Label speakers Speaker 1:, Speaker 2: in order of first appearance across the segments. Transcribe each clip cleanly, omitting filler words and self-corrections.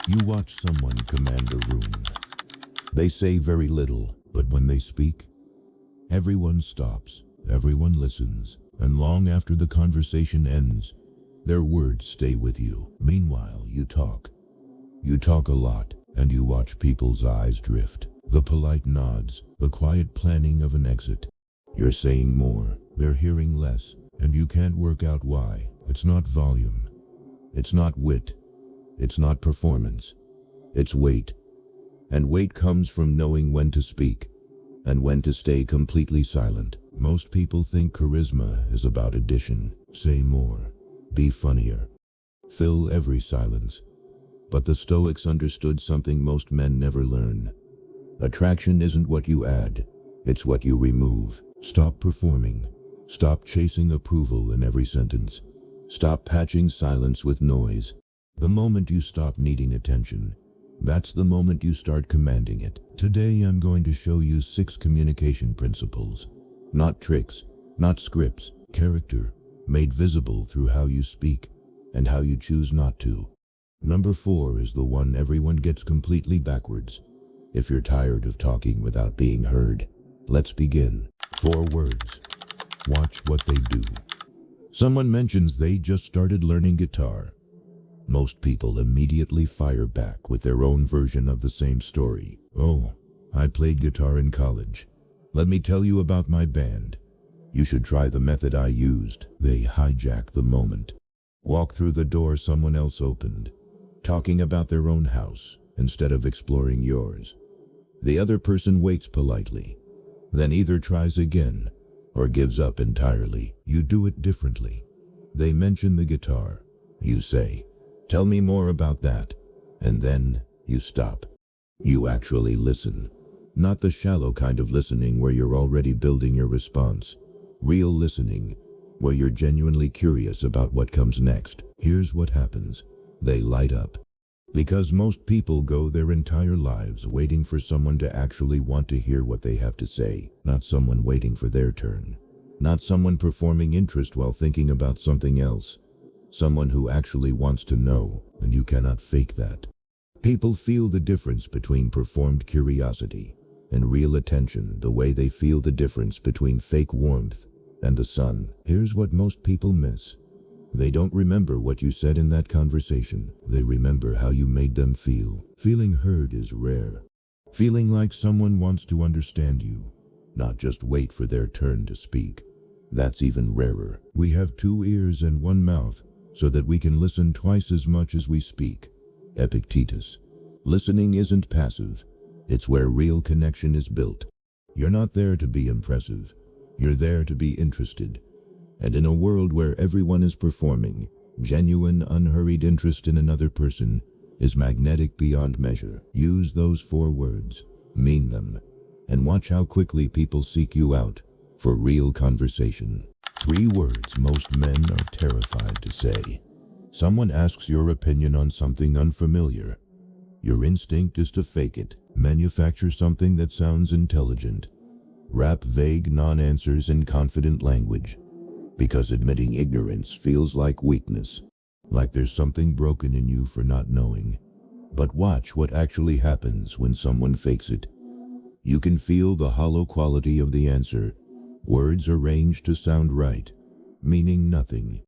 Speaker 1: You watch someone command a room. They say very little, but when they speak, everyone stops, everyone listens, and long after the conversation ends, their words stay with you. Meanwhile, you talk. You talk a lot, and you watch people's eyes drift. The polite nods, the quiet planning of an exit. You're saying more, they're hearing less, and you can't work out why. It's not volume. It's not wit. It's not performance. It's weight. And weight comes from knowing when to speak, and when to stay completely silent. Most people think charisma is about addition. Say more. Be funnier. Fill every silence. But the Stoics understood something most men never learn. Attraction isn't what you add, it's what you remove. Stop performing. Stop chasing approval in every sentence. Stop patching silence with noise. The moment you stop needing attention, that's the moment you start commanding it. Today I'm going to show you 6 communication principles. Not tricks, not scripts, character, made visible through how you speak and how you choose not to. Number 4 is the one everyone gets completely backwards. If you're tired of talking without being heard, let's begin. 4 words. Watch what they do. Someone mentions they just started learning guitar. Most people immediately fire back with their own version of the same story. Oh, I played guitar in college. Let me tell you about my band. You should try the method I used. They hijack the moment. Walk through the door someone else opened, talking about their own house instead of exploring yours. The other person waits politely, then either tries again or gives up entirely. You do it differently. They mention the guitar. You say, "Tell me more about that," and then you stop. You actually listen. Not the shallow kind of listening where you're already building your response. Real listening, where you're genuinely curious about what comes next. Here's what happens. They light up. Because most people go their entire lives waiting for someone to actually want to hear what they have to say, not someone waiting for their turn. Not someone performing interest while thinking about something else. Someone who actually wants to know, and you cannot fake that. People feel the difference between performed curiosity and real attention the way they feel the difference between fake warmth and the sun. Here's what most people miss. They don't remember what you said in that conversation. They remember how you made them feel. Feeling heard is rare. Feeling like someone wants to understand you, not just wait for their turn to speak. That's even rarer. We have 2 ears and 1 mouth so that we can listen twice as much as we speak. Epictetus. Listening isn't passive. It's where real connection is built. You're not there to be impressive. You're there to be interested. And in a world where everyone is performing, genuine, unhurried interest in another person is magnetic beyond measure. Use those 4 words, mean them, and watch how quickly people seek you out for real conversation. 3 words most men are terrified to say. Someone asks your opinion on something unfamiliar. Your instinct is to fake it, manufacture something that sounds intelligent, wrap vague non-answers in confident language. Because admitting ignorance feels like weakness, like there's something broken in you for not knowing. But watch what actually happens when someone fakes it. You can feel the hollow quality of the answer, words arranged to sound right, meaning nothing.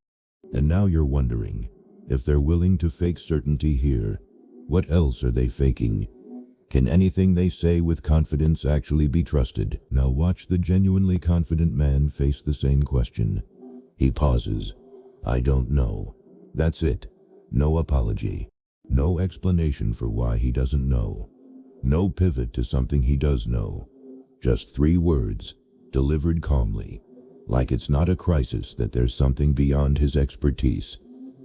Speaker 1: And now you're wondering, if they're willing to fake certainty here, what else are they faking? Can anything they say with confidence actually be trusted? Now watch the genuinely confident man face the same question. He pauses. I don't know. That's it. No apology. No explanation for why he doesn't know. No pivot to something he does know. Just 3 words, delivered calmly, like it's not a crisis, that there's something beyond his expertise.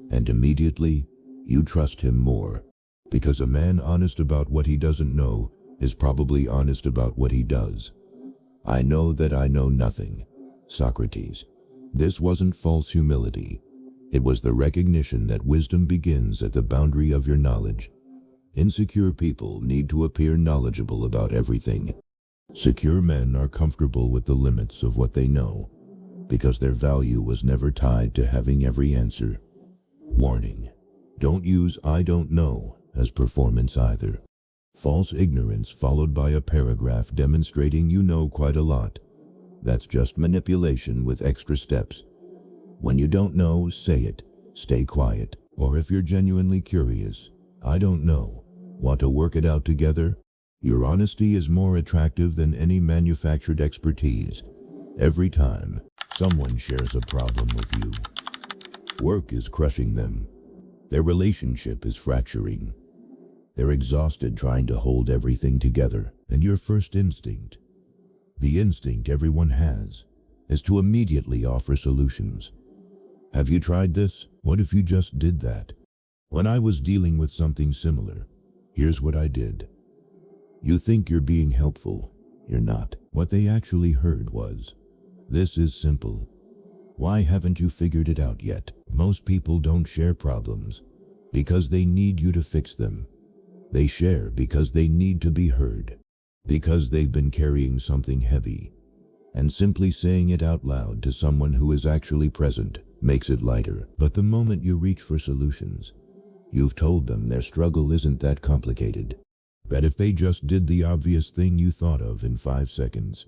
Speaker 1: And immediately, you trust him more. Because a man honest about what he doesn't know is probably honest about what he does. I know that I know nothing. Socrates. This wasn't false humility. It was the recognition that wisdom begins at the boundary of your knowledge. Insecure people need to appear knowledgeable about everything. Secure men are comfortable with the limits of what they know, because their value was never tied to having every answer. Warning. Don't use "I don't know" as performance either. False ignorance followed by a paragraph demonstrating you know quite a lot. That's just manipulation with extra steps. When you don't know, say it. Stay quiet. Or if you're genuinely curious, I don't know. Want to work it out together? Your honesty is more attractive than any manufactured expertise. Every time someone shares a problem with you, work is crushing them. Their relationship is fracturing. They're exhausted trying to hold everything together, and your first instinct, the instinct everyone has, is to immediately offer solutions. Have you tried this? What if you just did that? When I was dealing with something similar, here's what I did. You think you're being helpful. You're not. What they actually heard was, "This is simple. Why haven't you figured it out yet?" Most people don't share problems because they need you to fix them. They share because they need to be heard, because they've been carrying something heavy. And simply saying it out loud to someone who is actually present makes it lighter. But the moment you reach for solutions, you've told them their struggle isn't that complicated. That if they just did the obvious thing you thought of in 5 seconds,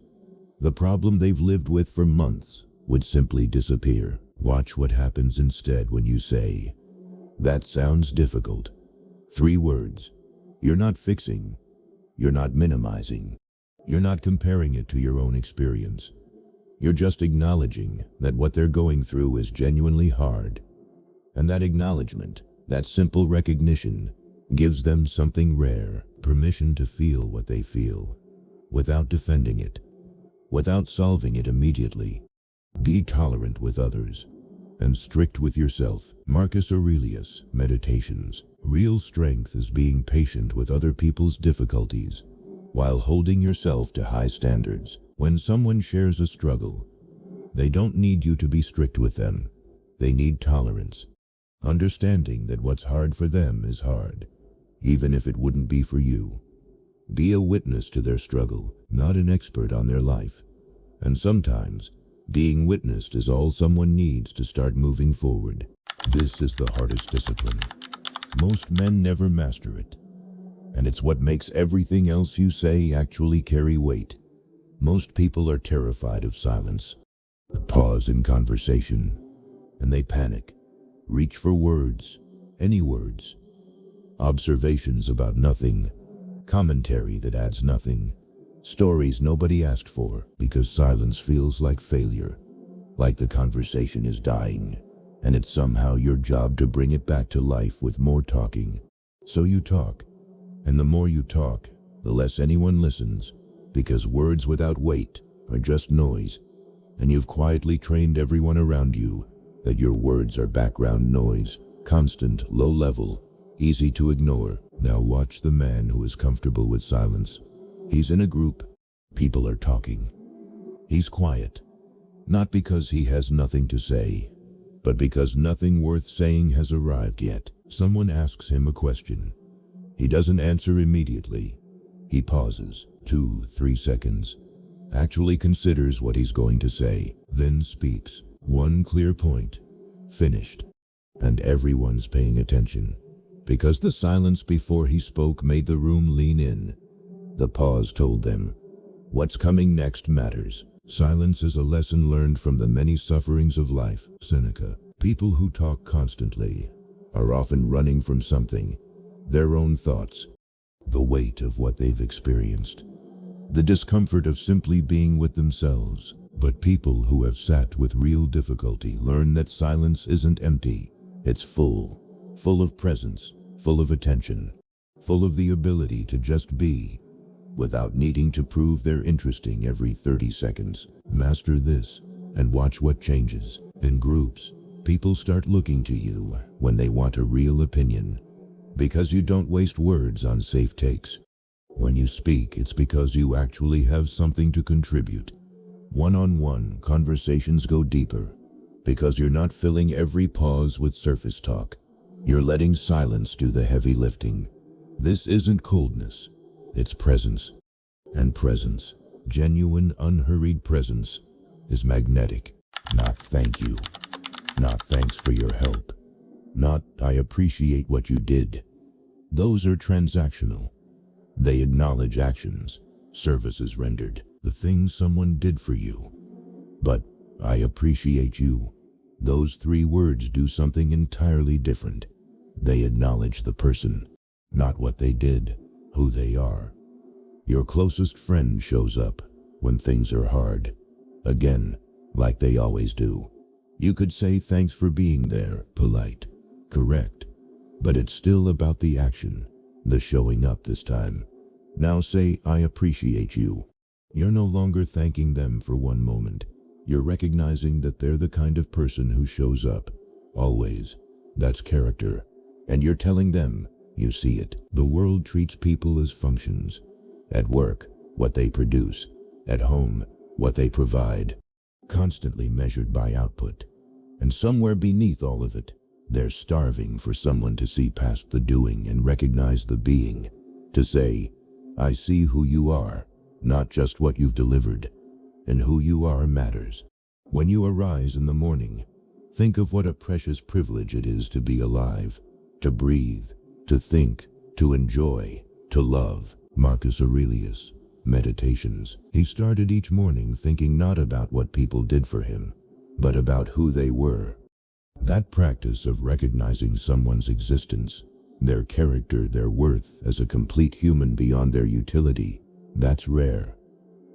Speaker 1: the problem they've lived with for months would simply disappear. Watch what happens instead when you say, "That sounds difficult." 3 words. You're not fixing. You're not minimizing. You're not comparing it to your own experience. You're just acknowledging that what they're going through is genuinely hard. And that acknowledgement, that simple recognition, gives them something rare, permission to feel what they feel, without defending it, without solving it immediately. Be tolerant with others, and strict with yourself. Marcus Aurelius, Meditations. Real strength is being patient with other people's difficulties, while holding yourself to high standards. When someone shares a struggle, they don't need you to be strict with them. They need tolerance. Understanding that what's hard for them is hard, even if it wouldn't be for you. Be a witness to their struggle, not an expert on their life. And sometimes, being witnessed is all someone needs to start moving forward. This is the hardest discipline. Most men never master it. And it's what makes everything else you say actually carry weight. Most people are terrified of silence. Pause in conversation, and they panic. Reach for words, any words. Observations about nothing, commentary that adds nothing, stories nobody asked for, because silence feels like failure, like the conversation is dying, and it's somehow your job to bring it back to life with more talking. So you talk, and the more you talk, the less anyone listens, because words without weight are just noise, and you've quietly trained everyone around you that your words are background noise, constant, low level, easy to ignore. Now watch the man who is comfortable with silence. He's in a group. People are talking. He's quiet, not because he has nothing to say, but because nothing worth saying has arrived yet. Someone asks him a question. He doesn't answer immediately. He pauses, 2-3 seconds, actually considers what he's going to say, then speaks. One clear point. Finished. And everyone's paying attention, because the silence before he spoke made the room lean in. The pause told them, what's coming next matters. Silence is a lesson learned from the many sufferings of life. Seneca. People who talk constantly are often running from something, their own thoughts, the weight of what they've experienced, the discomfort of simply being with themselves. But people who have sat with real difficulty learn that silence isn't empty. It's full of presence, full of attention, full of the ability to just be, without needing to prove they're interesting every 30 seconds. Master this, and watch what changes. In groups, people start looking to you when they want a real opinion, because you don't waste words on safe takes. When you speak, it's because you actually have something to contribute. One-on-one conversations go deeper, because you're not filling every pause with surface talk. You're letting silence do the heavy lifting. This isn't coldness, it's presence. And presence, genuine, unhurried presence, is magnetic. Not thank you, not thanks for your help, not I appreciate what you did. Those are transactional. They acknowledge actions, services rendered, the things someone did for you. But I appreciate you. Those three words do something entirely different. They acknowledge the person, not what they did, who they are. Your closest friend shows up when things are hard. Again, like they always do. You could say thanks for being there, polite, correct. But it's still about the action, the showing up this time. Now say, I appreciate you. You're no longer thanking them for one moment. You're recognizing that they're the kind of person who shows up, always. That's character. And you're telling them, you see it. The world treats people as functions. At work, what they produce. At home, what they provide. Constantly measured by output. And somewhere beneath all of it, they're starving for someone to see past the doing and recognize the being. To say, I see who you are, not just what you've delivered. And who you are matters. When you arise in the morning, think of what a precious privilege it is to be alive, to breathe, to think, to enjoy, to love. Marcus Aurelius, Meditations. He started each morning thinking not about what people did for him, but about who they were. That practice of recognizing someone's existence, their character, their worth as a complete human beyond their utility, that's rare.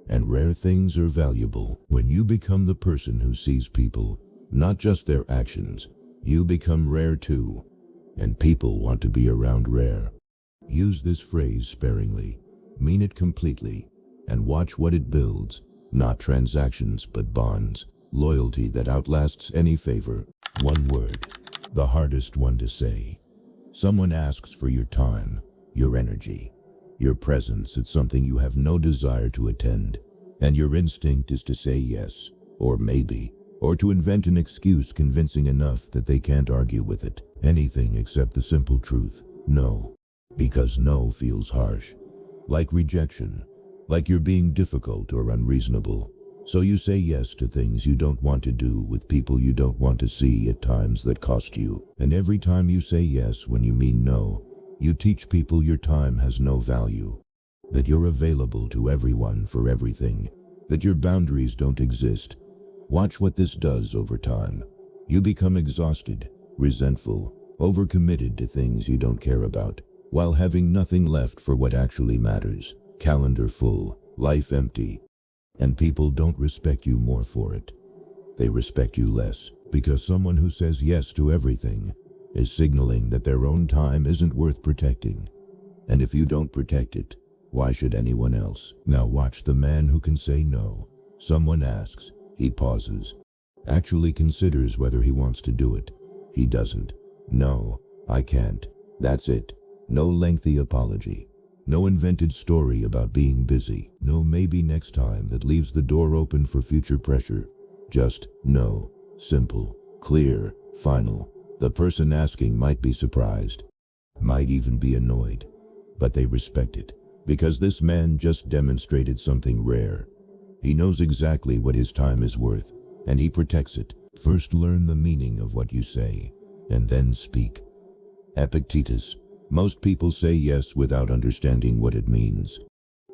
Speaker 1: And rare things are valuable. When you become the person who sees people, not just their actions, you become rare too. And people want to be around rare. Use this phrase sparingly, mean it completely, and watch what it builds. Not transactions, but bonds. Loyalty that outlasts any favor. One word, the hardest one to say. Someone asks for your time, your energy, your presence at something you have no desire to attend, and your instinct is to say yes, or maybe, or to invent an excuse convincing enough that they can't argue with it. Anything except the simple truth, no. Because no feels harsh, like rejection, like you're being difficult or unreasonable. So you say yes to things you don't want to do with people you don't want to see at times that cost you. And every time you say yes when you mean no, you teach people your time has no value, that you're available to everyone for everything, that your boundaries don't exist. Watch what this does over time. You become exhausted, resentful, overcommitted to things you don't care about, while having nothing left for what actually matters. Calendar full, life empty. And people don't respect you more for it. They respect you less, because someone who says yes to everything is signaling that their own time isn't worth protecting. And if you don't protect it, why should anyone else? Now watch the man who can say no. Someone asks, he pauses, actually considers whether he wants to do it. He doesn't. No, I can't. That's it. No lengthy apology. No invented story about being busy. No maybe next time that leaves the door open for future pressure. Just no. Simple, clear, final. The person asking might be surprised, might even be annoyed, but they respect it, because this man just demonstrated something rare. He knows exactly what his time is worth, and he protects it. First learn the meaning of what you say, and then speak. Epictetus. Most people say yes without understanding what it means.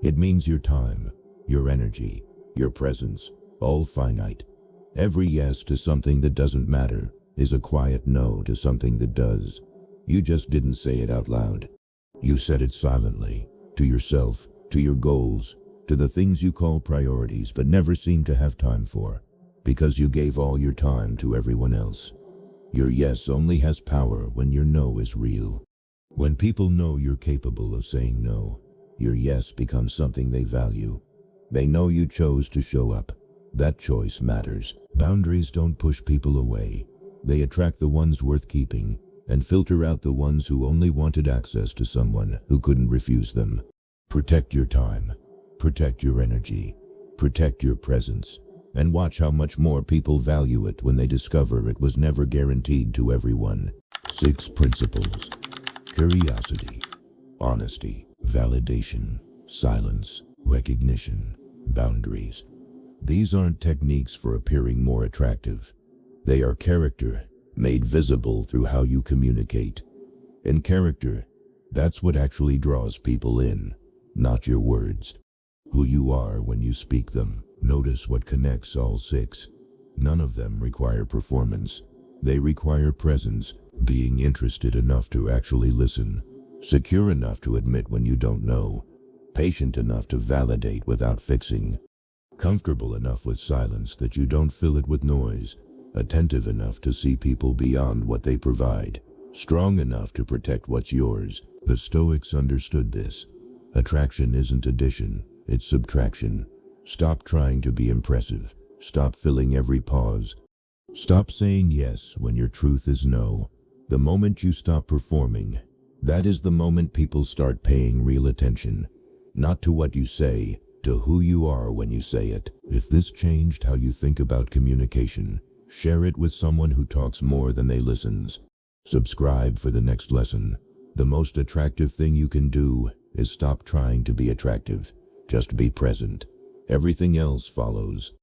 Speaker 1: It means your time, your energy, your presence, all finite. Every yes to something that doesn't matter is a quiet no to something that does. You just didn't say it out loud. You said it silently, to yourself, to your goals, to the things you call priorities but never seem to have time for, because you gave all your time to everyone else. Your yes only has power when your no is real. When people know you're capable of saying no, your yes becomes something they value. They know you chose to show up. That choice matters. Boundaries don't push people away. They attract the ones worth keeping and filter out the ones who only wanted access to someone who couldn't refuse them. Protect your time. Protect your energy. Protect your presence. And watch how much more people value it when they discover it was never guaranteed to everyone. 6 principles. Curiosity, honesty, validation, silence, recognition, boundaries. These aren't techniques for appearing more attractive. They are character, made visible through how you communicate. And character That's what actually draws people in, not your words. Who you are when you speak them. Notice what connects all six. None of them require performance. They require presence, being interested enough to actually listen, secure enough to admit when you don't know, patient enough to validate without fixing, comfortable enough with silence that you don't fill it with noise, attentive enough to see people beyond what they provide, strong enough to protect what's yours. The Stoics understood this. Attraction isn't addition, it's subtraction. Stop trying to be impressive. Stop filling every pause. Stop saying yes when your truth is no. The moment you stop performing, that is the moment people start paying real attention. Not to what you say, to who you are when you say it. If this changed how you think about communication, share it with someone who talks more than they listens. Subscribe for the next lesson. The most attractive thing you can do is stop trying to be attractive. Just be present. Everything else follows.